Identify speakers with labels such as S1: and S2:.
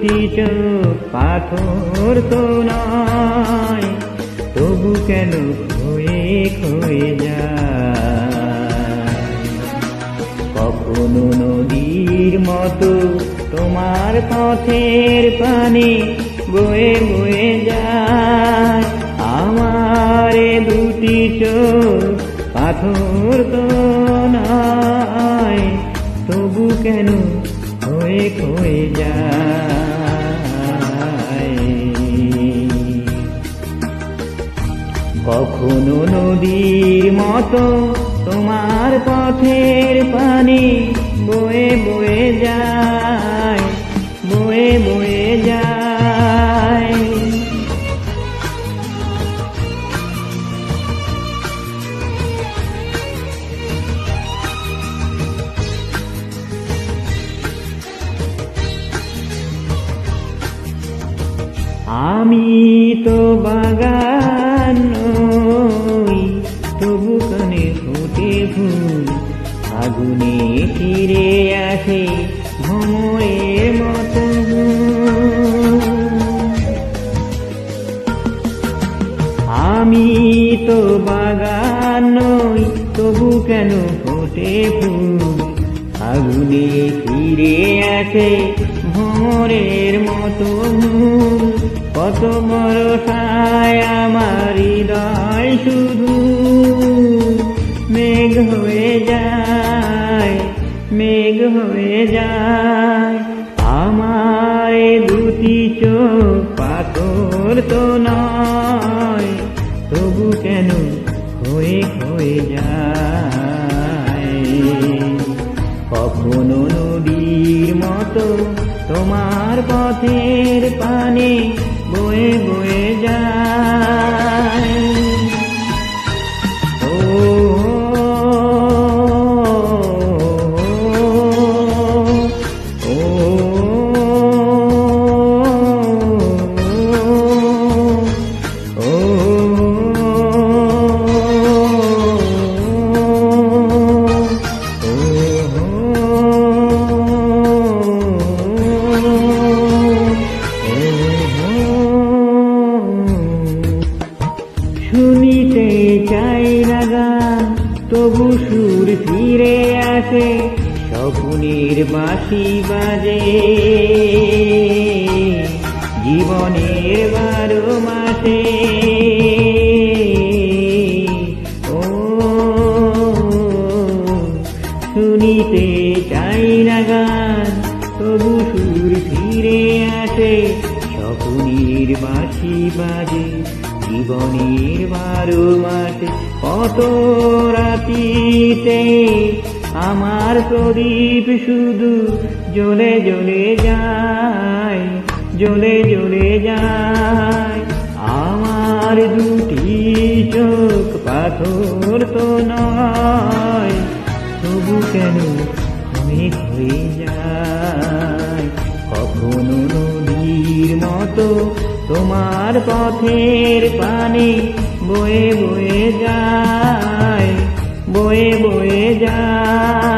S1: দুটি চোখ পাথর তো নয়, তবু কেন খয়ে খয়ে যায়। কখনো নদীর মতো তোমার পথের পানি বয়ে বয়ে যায়। আমার দুটি চোখ পাথর তো নয়, তবু কেন খয়ে খয়ে যায়। কখনো নদীর মতো তোমার পথের পানি বয়ে বয়ে যায়, বয়ে বয়ে যায়। আমি তো বাগান নই, তবু কানে ফোটে ফুল, আগুনে ফিরে আসে ভ্রমরের মতো। আমি তো বাগান নই, তবু কেন ফোটে ফুল, আগুনে ফিরে আসে ভ্রমরের মতো। কত ভরসায় আমার হৃদয় শুধু মেঘ হয়ে যায়, মেঘ হয়ে যায়। আমার দুটি চোখ পাথর তো নয়, তবু কেন হয়ে হয়ে যায়। কখনো নদীর মতো তোমার পথের পানি বয়ে বয়ে যায়। ও শুনিতে চাই না গান, তবু সুর ফিরে আসে, স্বপ্নের বাঁশি বাজে। জীবনের 12 মাসে ও শুনিতে চাই না গান, তবু সুর ফিরে আসে, স্বপ্নের বাঁশি বাজে। জীবনের 12 মাসে কত রাতিতে আমার প্রদীপ শুধু জ্বলে জ্বলে যায়, জ্বলে জ্বলে যায়। আমার দুটি চোখ পাথর তো নয়, তবু কেন খয়ে খয়ে যায়। কখনো নদীর মতো তোমার পথের পানি বয়ে বয়ে যায়, বয়ে বয়ে যায়।